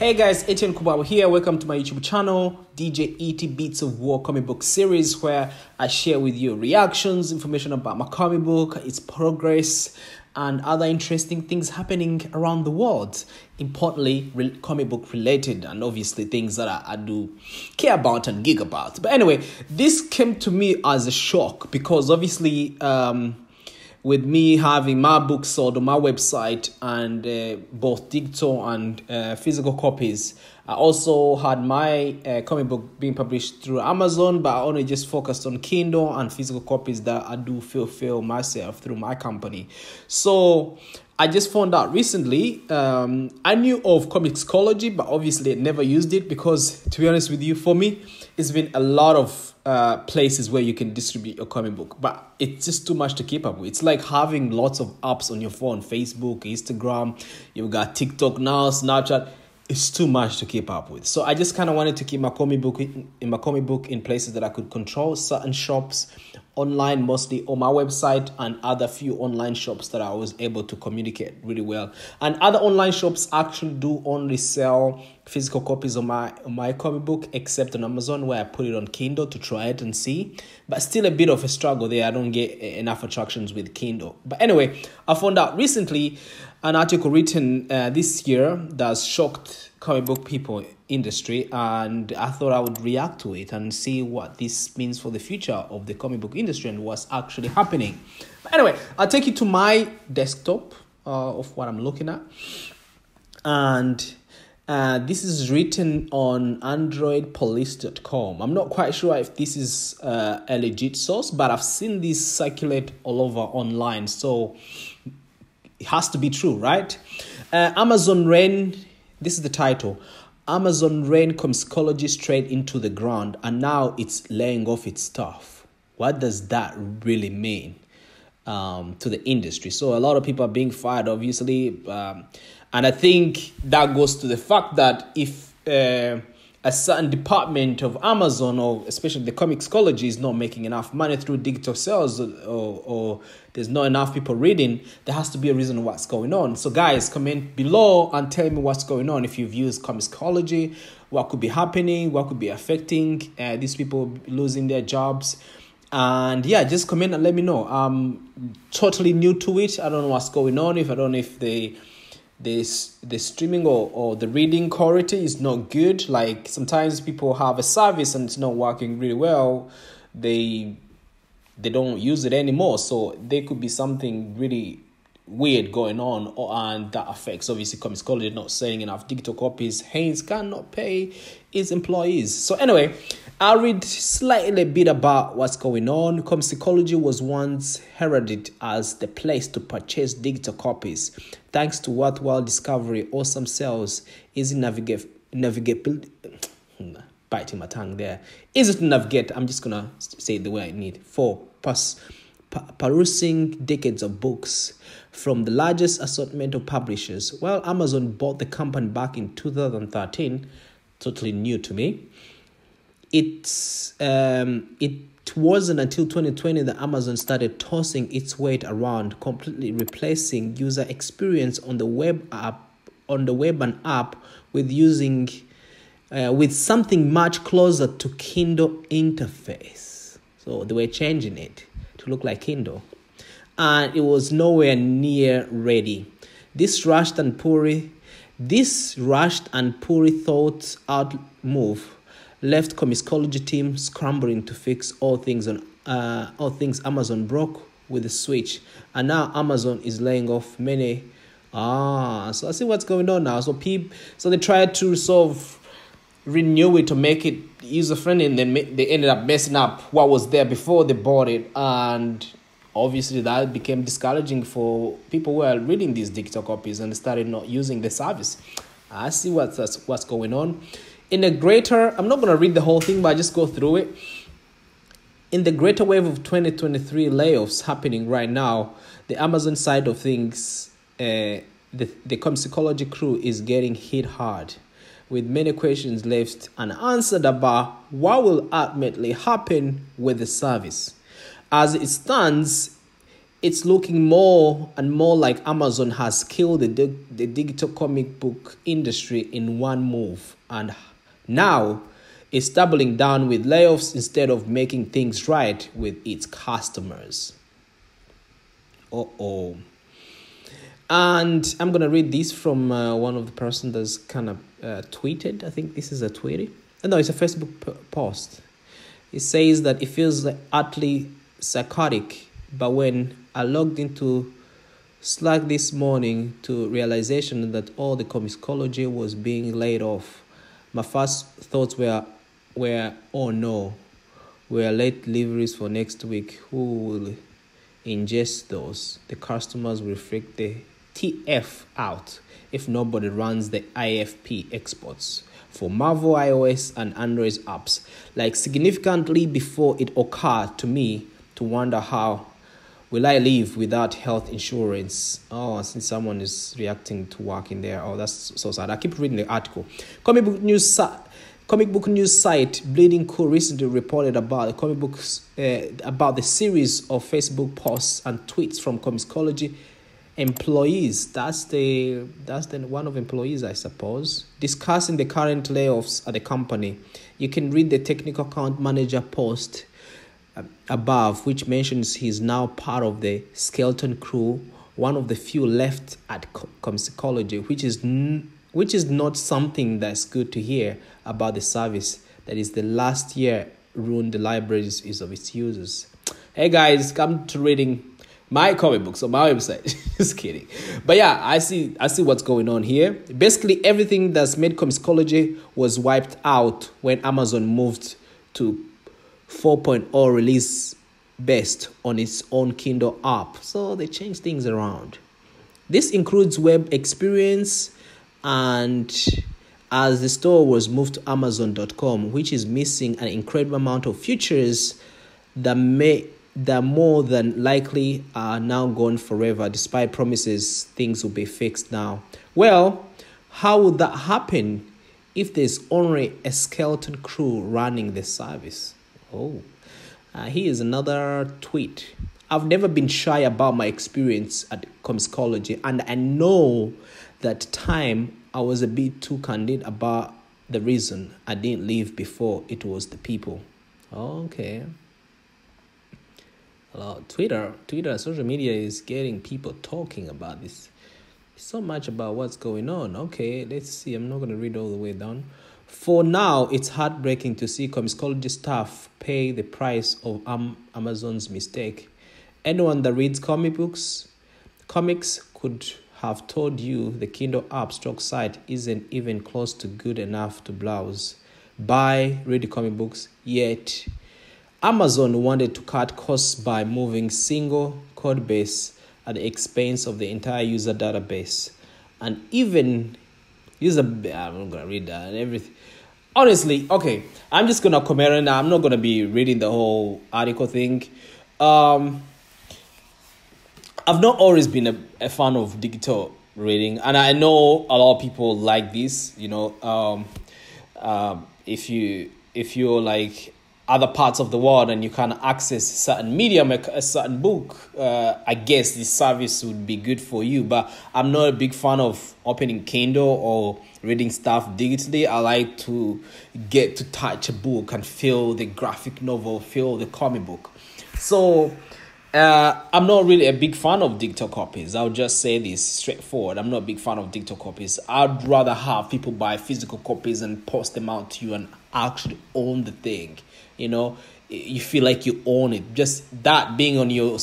Hey guys, Etian here. Welcome to my YouTube channel, DJ E.T Beats of War comic book series, where I share with you reactions, information about my comic book, its progress, and other interesting things happening around the world. Importantly, comic book related, and obviously things that I do care about and geek about. But anyway, this came to me as a shock because obviously, with me having my books sold on my website and both digital and physical copies, I also had my comic book being published through Amazon, but I only just focused on Kindle and physical copies that I do fulfill myself through my company. So I just found out recently, I knew of ComiXology, but obviously I never used it because, to be honest with you, for me, it's been a lot of places where you can distribute your comic book, but it's just too much to keep up with. It's like having lots of apps on your phone, Facebook, Instagram, you've got TikTok now, Snapchat. It's too much to keep up with. So I just kind of wanted to keep my comic book in places that I could control, certain shops online, mostly on my website, and other few online shops that I was able to communicate really well. And other online shops actually do only sell physical copies of my comic book, except on Amazon, where I put it on Kindle to try it and see. But still a bit of a struggle there. I don't get enough attractions with Kindle. But anyway, I found out recently an article written this year that's shocked comic book people industry, and I thought I would react to it and see what this means for the future of the comic book industry and what's actually happening. But anyway, I'll take you to my desktop of what I'm looking at, and this is written on androidpolice.com. I'm not quite sure if this is a legit source, but I've seen this circulate all over online, so it has to be true, right? Amazon ran, this is the title, Amazon ran ComiXology straight into the ground, and now it's laying off its staff. What does that really mean to the industry? So a lot of people are being fired, obviously, and I think that goes to the fact that if a certain department of Amazon, or especially the ComiXology, is not making enough money through digital sales, or there's not enough people reading, there has to be a reason what's going on. So guys, comment below and tell me what's going on. If you've used ComiXology, what could be happening, what could be affecting these people losing their jobs. And yeah, just comment and let me know. I'm totally new to it. I don't know what's going on. I don't know if the streaming or the reading quality is not good. Like sometimes people have a service and it's not working really well. They don't use it anymore. So there could be something really weird going on, and that affects obviously ComiXology not selling enough digital copies. Hence cannot pay its employees. So anyway, I'll read slightly a bit about what's going on. ComiXology was once heralded as the place to purchase digital copies. Thanks to worthwhile discovery, awesome sales, easy navigate. Biting my tongue there. Easy to navigate. I'm just gonna say it the way I need. For perusing decades of books from the largest assortment of publishers. Well, Amazon bought the company back in 2013. Totally new to me. It wasn't until 2020 that Amazon started tossing its weight around, completely replacing user experience on the web and app with something much closer to Kindle interface. So they were changing it to look like Kindle, and it was nowhere near ready. This rushed and poorly thought out move left ComiXology team scrambling to fix all things Amazon broke with the switch, and now Amazon is laying off many. So I see what's going on now. So they tried to sort of renew it to make it user friendly, and then they ended up messing up what was there before they bought it, and obviously that became discouraging for people who are reading these digital copies and started not using the service. I see what's going on. I'm not going to read the whole thing, but I just go through it. In the greater wave of 2023 layoffs happening right now, the Amazon side of things, the ComiXology crew is getting hit hard, with many questions left unanswered about what will ultimately happen with the service. As it stands, it's looking more and more like Amazon has killed the digital comic book industry in one move. And now it's doubling down with layoffs instead of making things right with its customers. Uh-oh. And I'm going to read this from one of the person that's kind of tweeted. I think this is a tweet. No, it's a Facebook post. It says that it feels like utterly psychotic, but when I logged into Slack this morning to realization that all the ComiXology was being laid off, my first thoughts were oh no, we're late deliveries for next week. Who will ingest those? The customers will freak the TF out if nobody runs the IFP exports for Marvel iOS and Android apps. Like significantly before it occurred to me to wonder how will I live without health insurance. Oh, since someone is reacting to work in there. Oh, that's so sad. I keep reading the article. Comic book news site Bleeding Cool recently reported about about the series of Facebook posts and tweets from ComiXology employees. That's the one of employees, I suppose, discussing the current layoffs at the company. You can read the technical account manager post above, which mentions he's now part of the skeleton crew, one of the few left at ComiXology, which is not something that's good to hear about the service that is the last year ruined the libraries of its users. Hey guys, come to reading my comic books on my website. Just kidding. But yeah, I see what's going on here. Basically, everything that's made ComiXology was wiped out when Amazon moved to 4.0 release based on its own Kindle app. So they changed things around. This includes web experience, and as the store was moved to Amazon.com, which is missing an incredible amount of features that more than likely are now gone forever, despite promises things will be fixed now. Well, how would that happen if there's only a skeleton crew running the service? Oh, here's another tweet. I've never been shy about my experience at ComiXology, and I know that time I was a bit too candid about the reason I didn't leave before it was the people. Okay. Well, Twitter, social media is getting people talking about this. So much about what's going on. Okay, let's see. I'm not going to read all the way down. For now, it's heartbreaking to see ComiXology staff pay the price of Amazon's mistake. Anyone that reads comics could have told you the Kindle app stock site isn't even close to good enough to browse, buy, read the comic books, yet Amazon wanted to cut costs by moving single code base at the expense of the entire user database. And even I'm not going to read that and everything. Honestly, okay, I'm just going to comment on that. I'm not going to be reading the whole article thing. I've not always been a fan of digital reading, and I know a lot of people like this. You know, if you're like other parts of the world and you can access certain medium, a certain book, I guess this service would be good for you. But I'm not a big fan of opening Kindle or reading stuff digitally. I like to get to touch a book and feel the graphic novel, feel the comic book. So I'm not really a big fan of digital copies. I'll just say this straightforward. I'm not a big fan of digital copies. I'd rather have people buy physical copies and post them out to you and actually own the thing. You know, you feel like you own it. Just that being on your,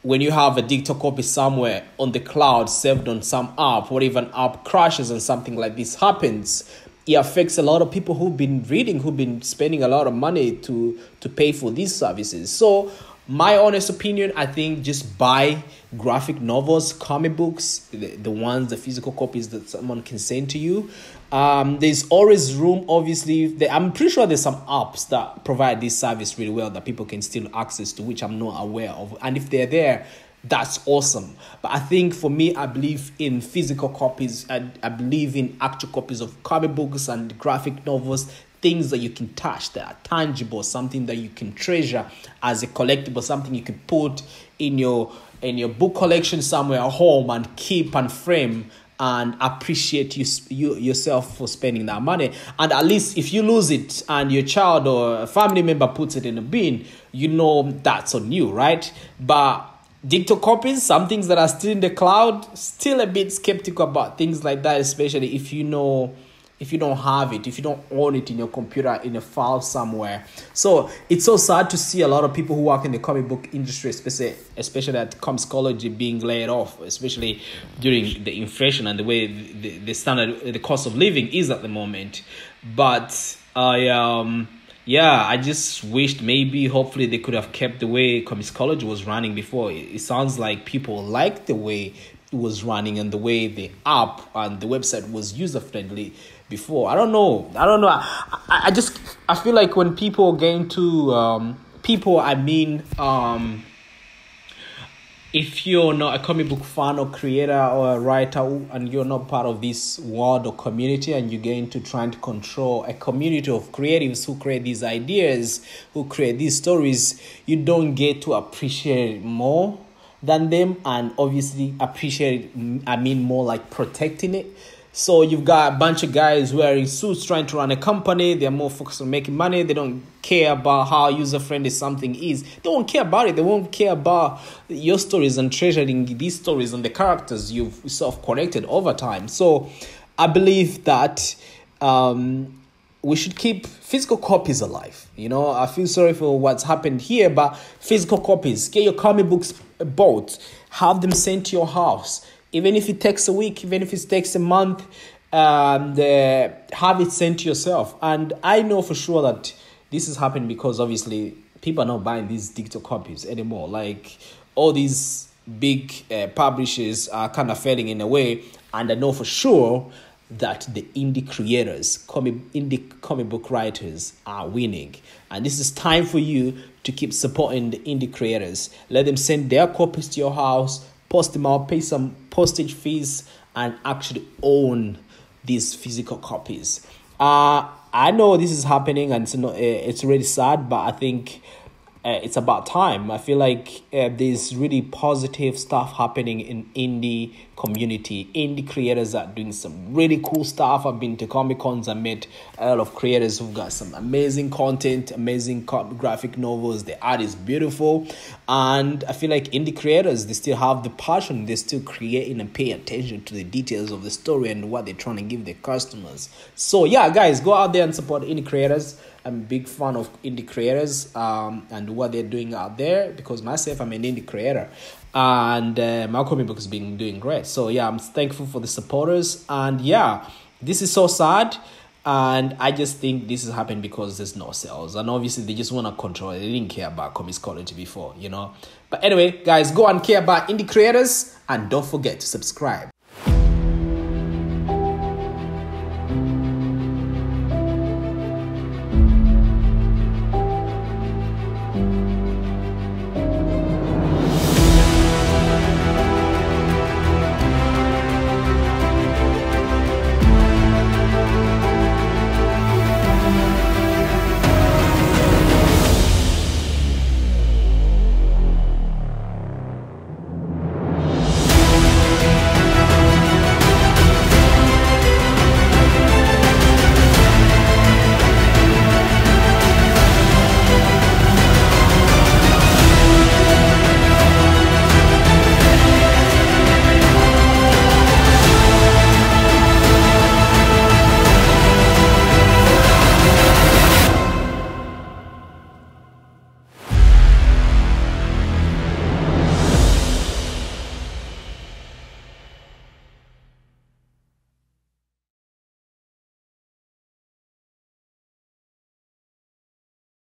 when you have a digital copy somewhere on the cloud, saved on some app, or even app crashes and something like this happens, it affects a lot of people who've been reading, who've been spending a lot of money to pay for these services. So my honest opinion, I think just buy graphic novels, comic books, the ones, the physical copies that someone can send to you. There's always room, obviously. I'm pretty sure there's some apps that provide this service really well that people can still access to, which I'm not aware of. And if they're there, that's awesome. But I think for me, I believe in physical copies. I believe in actual copies of comic books and graphic novels, things that you can touch, that are tangible, something that you can treasure as a collectible, something you can put in your book collection somewhere at home and keep and frame and appreciate you yourself for spending that money. And at least if you lose it and your child or a family member puts it in a bin, you know that's on you, right? But digital copies, some things that are still in the cloud, still a bit skeptical about things like that, especially if you don't have it, if you don't own it in your computer in a file somewhere. So it's so sad to see a lot of people who work in the comic book industry, especially at ComiXology, being laid off, especially during the inflation and the way the cost of living is at the moment. But I just wished hopefully they could have kept the way ComiXology was running before. It sounds like people liked the way it was running and the way the app and the website was user-friendly before. I don't know. I feel like when people get into if you're not a comic book fan or creator or a writer and you're not part of this world or community and you get into trying to control a community of creatives who create these ideas, who create these stories, you don't get to appreciate it more than them, and obviously appreciate it, more like protecting it. So you've got a bunch of guys wearing suits trying to run a company. They're more focused on making money. They don't care about how user-friendly something is. They won't care about it. They won't care about your stories and treasuring these stories and the characters you've sort of collected over time. So I believe that we should keep physical copies alive. I feel sorry for what's happened here, but physical copies, get your comic books bought, have them sent to your house. Even if it takes a week, even if it takes a month, have it sent to yourself. And I know for sure that this is happening because obviously people are not buying these digital copies anymore. Like all these big publishers are kind of failing in a way. And I know for sure that the indie creators, indie comic book writers are winning. And this is time for you to keep supporting the indie creators. Let them send their copies to your house, post them out, pay some postage fees, and actually own these physical copies. I know this is happening and it's really sad, but I think it's about time. I feel like there's really positive stuff happening in indie community. Indie creators are doing some really cool stuff. I've been to Comic Cons and met a lot of creators who've got some amazing content, amazing graphic novels. The art is beautiful. And I feel like indie creators, they still have the passion. They're still creating and pay attention to the details of the story and what they're trying to give their customers. So yeah, guys, go out there and support indie creators. I'm a big fan of indie creators and what they're doing out there, because myself, I'm an indie creator and my comic book has been doing great. So yeah, I'm thankful for the supporters. And yeah, this is so sad. And I just think this is happening because there's no sales. And obviously they just want to control it. They didn't care about ComiXology before, But anyway, guys, go and care about indie creators and don't forget to subscribe.